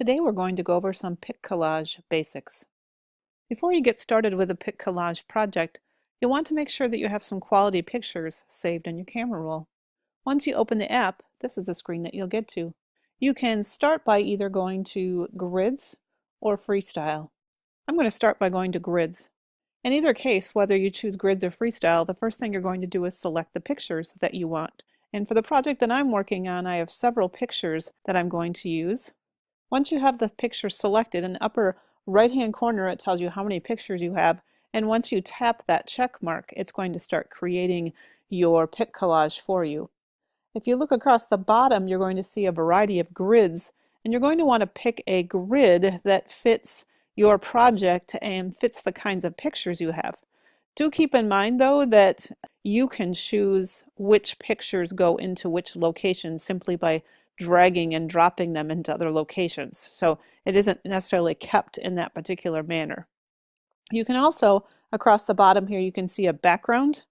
Today we're going to go over some Pic Collage Basics. Before you get started with a Pic Collage project, you'll want to make sure that you have some quality pictures saved in your camera roll. Once you open the app, this is the screen that you'll get to. You can start by either going to Grids or Freestyle. I'm going to start by going to Grids. In either case, whether you choose Grids or Freestyle, the first thing you're going to do is select the pictures that you want. And for the project that I'm working on, I have several pictures that I'm going to use. Once you have the picture selected, in the upper right-hand corner it tells you how many pictures you have, and once you tap that check mark, it's going to start creating your Pic Collage for you. If you look across the bottom, you're going to see a variety of grids, and you're going to want to pick a grid that fits your project and fits the kinds of pictures you have. Do keep in mind, though, that you can choose which pictures go into which locations simply by dragging and dropping them into other locations. So it isn't necessarily kept in that particular manner. You can also, across the bottom here, you can see a background,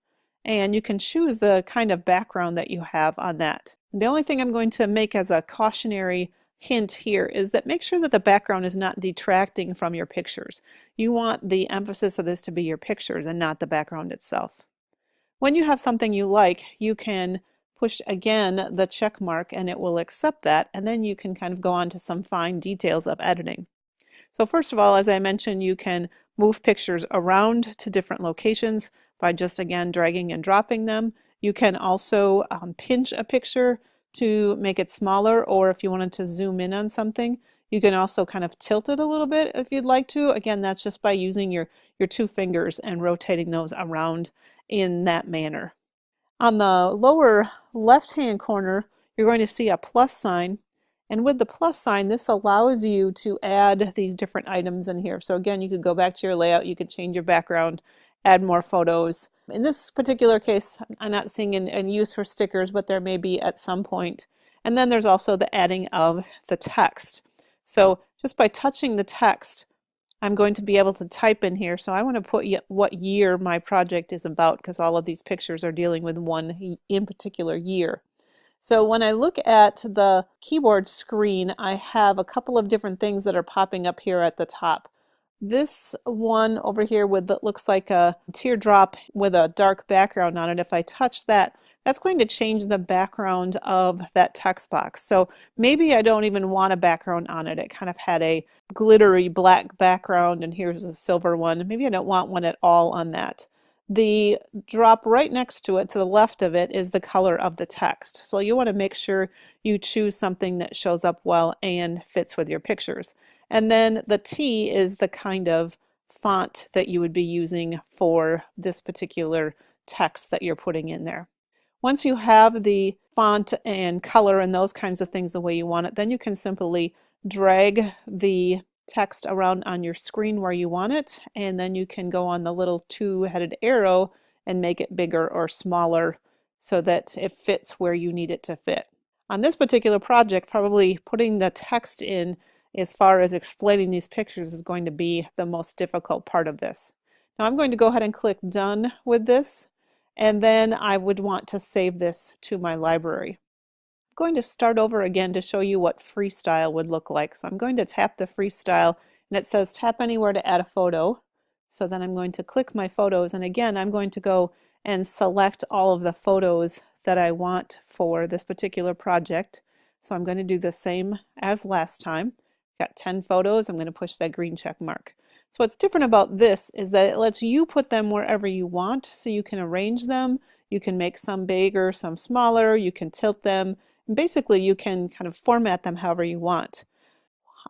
and you can choose the kind of background that you have on that. The only thing I'm going to make as a cautionary hint here is that make sure that the background is not detracting from your pictures. You want the emphasis of this to be your pictures and not the background itself. When you have something you like, you can push again the check mark and it will accept that, and then you can kind of go on to some fine details of editing. So first of all, as I mentioned, you can move pictures around to different locations by just again dragging and dropping them. You can also pinch a picture to make it smaller, or if you wanted to zoom in on something, you can also kind of tilt it a little bit if you'd like to. Again, that's just by using your two fingers and rotating those around in that manner. On the lower left-hand corner, you're going to see a plus sign, and with the plus sign, this allows you to add these different items in here. So again, you could go back to your layout, you could change your background, add more photos. In this particular case, I'm not seeing in use for stickers, but there may be at some point. And then there's also the adding of the text. So just by touching the text, I'm going to be able to type in here. So I want to put what year my project is about, because all of these pictures are dealing with one in particular year. So when I look at the keyboard screen, I have a couple of different things that are popping up here at the top. This one over here that looks like a teardrop with a dark background on it, if I touch that, that's going to change the background of that text box. So maybe I don't even want a background on it. It kind of had a glittery black background, and here's a silver one. Maybe I don't want one at all on that. The drop right next to it, to the left of it, is the color of the text. So you want to make sure you choose something that shows up well and fits with your pictures. And then the T is the kind of font that you would be using for this particular text that you're putting in there. Once you have the font and color and those kinds of things the way you want it, then you can simply drag the text around on your screen where you want it, and then you can go on the little two-headed arrow and make it bigger or smaller so that it fits where you need it to fit. On this particular project, probably putting the text in as far as explaining these pictures is going to be the most difficult part of this. Now I'm going to go ahead and click Done with this, and then I would want to save this to my library. I'm going to start over again to show you what Freestyle would look like. So I'm going to tap the Freestyle, and it says tap anywhere to add a photo. So then I'm going to click my photos, and again I'm going to go and select all of the photos that I want for this particular project. So I'm going to do the same as last time. Got 10 photos. I'm going to push that green check mark. So what's different about this is that it lets you put them wherever you want, so you can arrange them, you can make some bigger, some smaller, you can tilt them, and basically you can kind of format them however you want.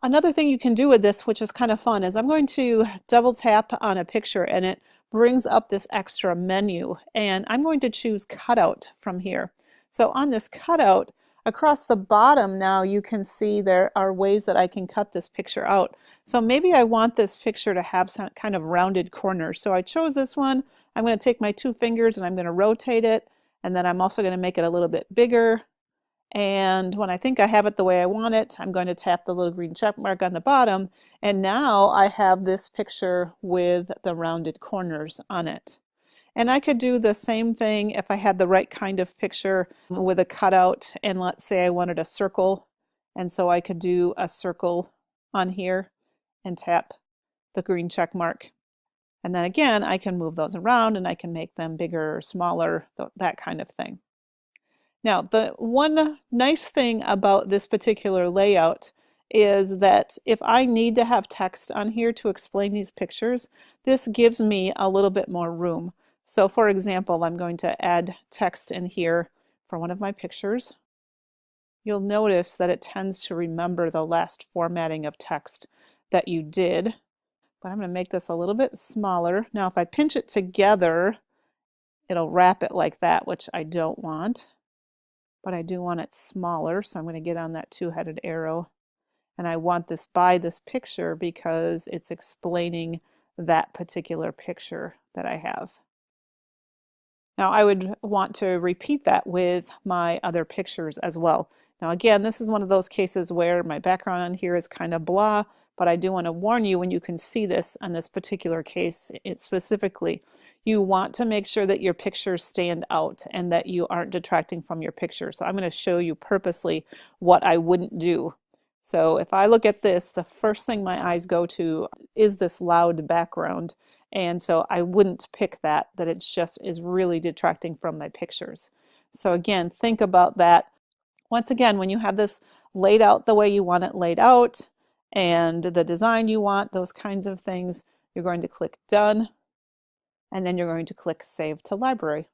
Another thing you can do with this, which is kind of fun, is I'm going to double tap on a picture and it brings up this extra menu, and I'm going to choose cutout from here. So on this cutout, across the bottom now you can see there are ways that I can cut this picture out. So maybe I want this picture to have some kind of rounded corners. So I chose this one. I'm going to take my two fingers and I'm going to rotate it, and then I'm also going to make it a little bit bigger. And when I think I have it the way I want it, I'm going to tap the little green check mark on the bottom, and now I have this picture with the rounded corners on it. And I could do the same thing if I had the right kind of picture with a cutout, and let's say I wanted a circle, and so I could do a circle on here and tap the green check mark. And then again, I can move those around and I can make them bigger or smaller, that kind of thing. Now, the one nice thing about this particular layout is that if I need to have text on here to explain these pictures, this gives me a little bit more room. So for example, I'm going to add text in here for one of my pictures. You'll notice that it tends to remember the last formatting of text that you did. But I'm going to make this a little bit smaller. Now if I pinch it together, it'll wrap it like that, which I don't want. But I do want it smaller, so I'm going to get on that two-headed arrow. And I want this by this picture because it's explaining that particular picture that I have. Now I would want to repeat that with my other pictures as well. Now again, this is one of those cases where my background on here is kind of blah, but I do want to warn you when you can see this on this particular case specifically, you want to make sure that your pictures stand out and that you aren't detracting from your picture. So I'm going to show you purposely what I wouldn't do. So if I look at this, the first thing my eyes go to is this loud background. And so I wouldn't pick that it just is really detracting from my pictures. So again, think about that. Once again, when you have this laid out the way you want it laid out and the design you want, those kinds of things, you're going to click Done, and then you're going to click Save to Library.